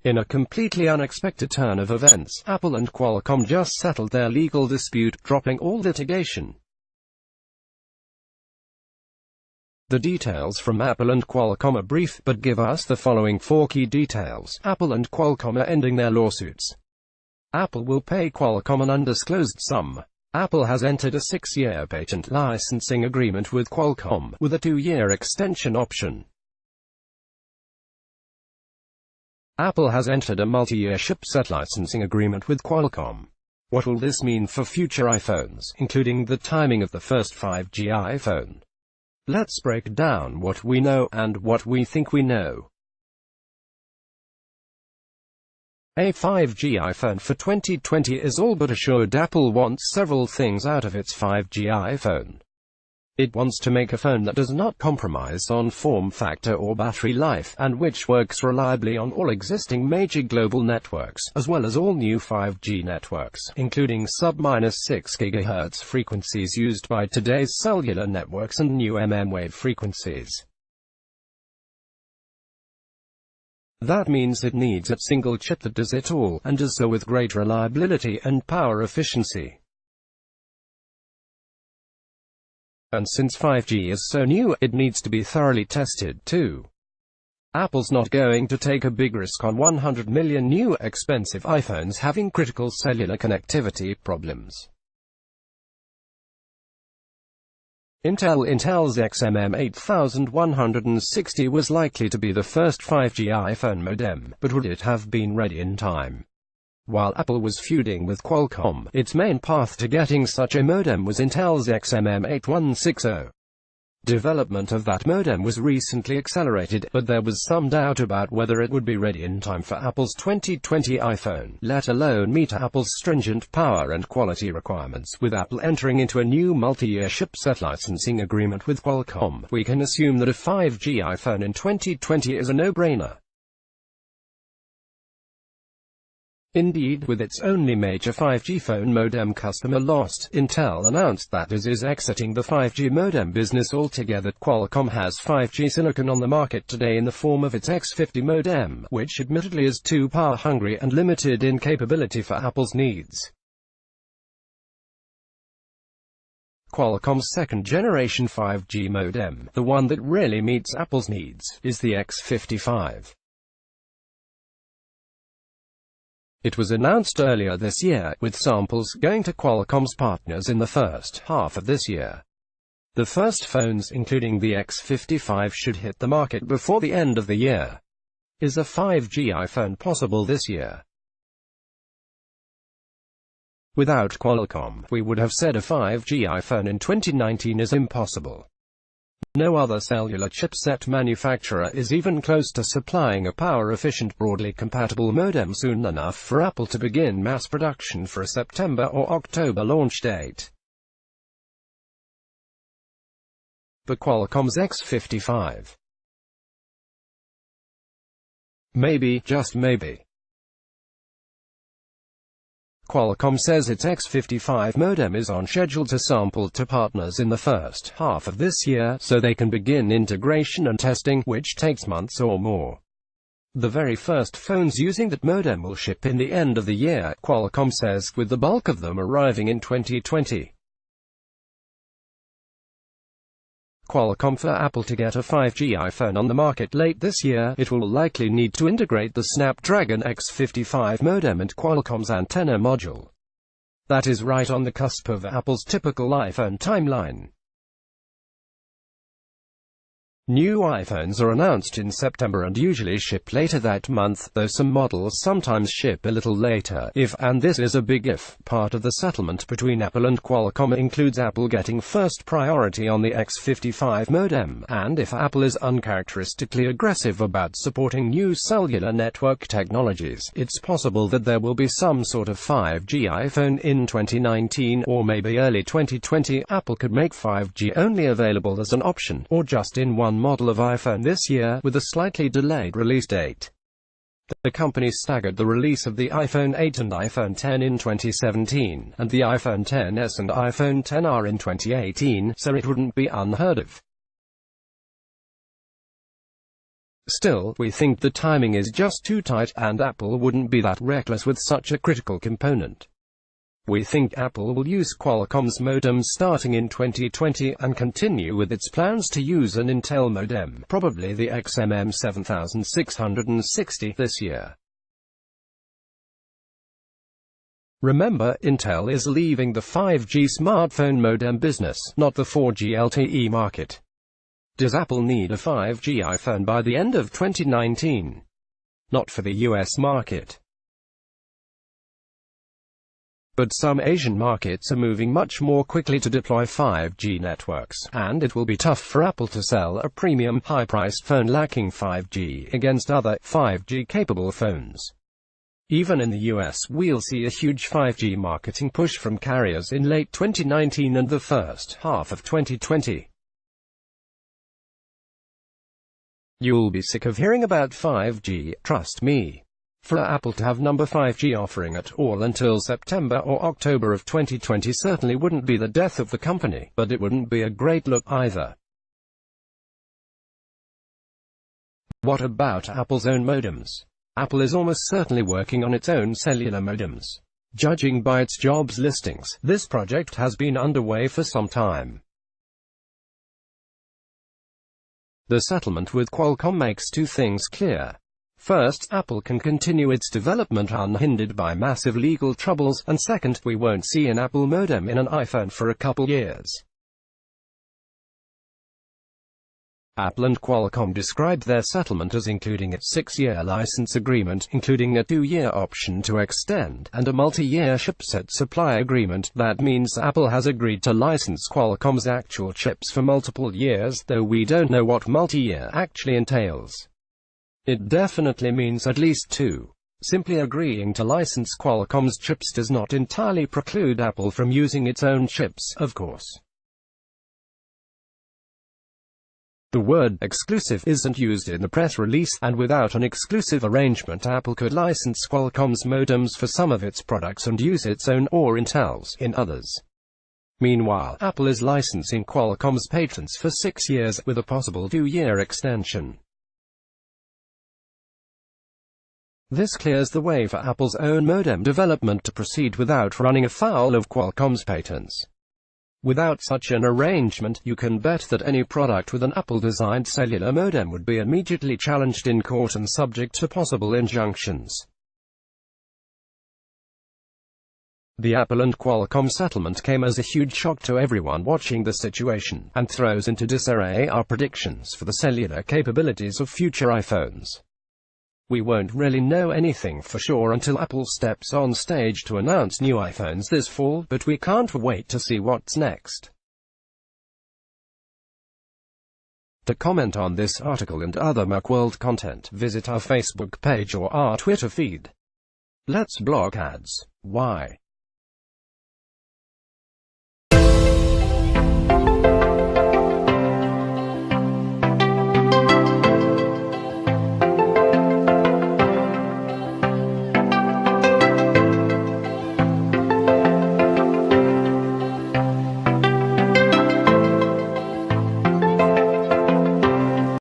In a completely unexpected turn of events, Apple and Qualcomm just settled their legal dispute, dropping all litigation. The details from Apple and Qualcomm are brief, but give us the following 4 key details. Apple and Qualcomm are ending their lawsuits. Apple will pay Qualcomm an undisclosed sum. Apple has entered a 6-year patent licensing agreement with Qualcomm, with a 2-year extension option. Apple has entered a multi-year chipset licensing agreement with Qualcomm. What will this mean for future iPhones, including the timing of the first 5G iPhone? Let's break down what we know, and what we think we know. A 5G iPhone for 2020 is all but assured. Apple wants several things out of its 5G iPhone. It wants to make a phone that does not compromise on form factor or battery life, and which works reliably on all existing major global networks, as well as all new 5G networks, including sub-6 GHz frequencies used by today's cellular networks and new mmWave frequencies. That means it needs a single chip that does it all, and does so with great reliability and power efficiency. And since 5G is so new, it needs to be thoroughly tested too. Apple's not going to take a big risk on 100 million new expensive iPhones having critical cellular connectivity problems. Intel's XMM 8160 was likely to be the first 5G iPhone modem, but would it have been ready in time? While Apple was feuding with Qualcomm, its main path to getting such a modem was Intel's XMM 8160. Development of that modem was recently accelerated, but there was some doubt about whether it would be ready in time for Apple's 2020 iPhone, let alone meet Apple's stringent power and quality requirements. With Apple entering into a new multi-year chipset licensing agreement with Qualcomm, we can assume that a 5G iPhone in 2020 is a no-brainer. Indeed, with its only major 5G phone modem customer lost, Intel announced that it is exiting the 5G modem business altogether. Qualcomm has 5G silicon on the market today in the form of its X50 modem, which admittedly is too power-hungry and limited in capability for Apple's needs. Qualcomm's second-generation 5G modem, the one that really meets Apple's needs, is the X55. It was announced earlier this year, with samples going to Qualcomm's partners in the first half of this year. The first phones, including the X55, should hit the market before the end of the year. Is a 5G iPhone possible this year? Without Qualcomm, we would have said a 5G iPhone in 2019 is impossible. No other cellular chipset manufacturer is even close to supplying a power-efficient, broadly compatible modem soon enough for Apple to begin mass production for a September or October launch date. But Qualcomm's X55? Maybe, just maybe. Qualcomm says its X55 modem is on schedule to sample to partners in the first half of this year, so they can begin integration and testing, which takes months or more. The very first phones using that modem will ship in the end of the year, Qualcomm says, with the bulk of them arriving in 2020. Qualcomm for Apple to get a 5G iPhone on the market late this year, it will likely need to integrate the Snapdragon X55 modem and Qualcomm's antenna module. That is right on the cusp of Apple's typical iPhone timeline. New iPhones are announced in September and usually ship later that month, though some models sometimes ship a little later, if, and this is a big if, part of the settlement between Apple and Qualcomm includes Apple getting first priority on the X55 modem, and if Apple is uncharacteristically aggressive about supporting new cellular network technologies, it's possible that there will be some sort of 5G iPhone in 2019, or maybe early 2020. Apple could make 5G only available as an option, or just in one model of iPhone this year, with a slightly delayed release date. The company staggered the release of the iPhone 8 and iPhone 10 in 2017, and the iPhone XS and iPhone XR in 2018, so it wouldn't be unheard of. Still, we think the timing is just too tight and Apple wouldn't be that reckless with such a critical component. We think Apple will use Qualcomm's modems starting in 2020 and continue with its plans to use an Intel modem, probably the XMM 7660, this year. Remember, Intel is leaving the 5G smartphone modem business, not the 4G LTE market. Does Apple need a 5G iPhone by the end of 2019? Not for the US market. But some Asian markets are moving much more quickly to deploy 5G networks, and it will be tough for Apple to sell a premium, high-priced phone lacking 5G against other 5G-capable phones. Even in the US, we'll see a huge 5G marketing push from carriers in late 2019 and the first half of 2020. You'll be sick of hearing about 5G, trust me. For Apple to have number 5G offering at all until September or October of 2020 certainly wouldn't be the death of the company, but it wouldn't be a great look either. What about Apple's own modems? Apple is almost certainly working on its own cellular modems. Judging by its jobs listings, this project has been underway for some time. The settlement with Qualcomm makes two things clear. First, Apple can continue its development unhindered by massive legal troubles, and second, we won't see an Apple modem in an iPhone for a couple years. Apple and Qualcomm described their settlement as including a 6-year license agreement, including a 2-year option to extend, and a multi-year chipset supply agreement. That means Apple has agreed to license Qualcomm's actual chips for multiple years, though we don't know what multi-year actually entails. It definitely means at least 2. Simply agreeing to license Qualcomm's chips does not entirely preclude Apple from using its own chips, of course. The word exclusive isn't used in the press release, and without an exclusive arrangement, Apple could license Qualcomm's modems for some of its products and use its own or Intel's in others. Meanwhile, Apple is licensing Qualcomm's patents for 6 years, with a possible 2-year extension. This clears the way for Apple's own modem development to proceed without running afoul of Qualcomm's patents. Without such an arrangement, you can bet that any product with an Apple-designed cellular modem would be immediately challenged in court and subject to possible injunctions. The Apple and Qualcomm settlement came as a huge shock to everyone watching the situation, and throws into disarray our predictions for the cellular capabilities of future iPhones. We won't really know anything for sure until Apple steps on stage to announce new iPhones this fall, but we can't wait to see what's next. To comment on this article and other Macworld content, visit our Facebook page or our Twitter feed. Let's block ads. Why?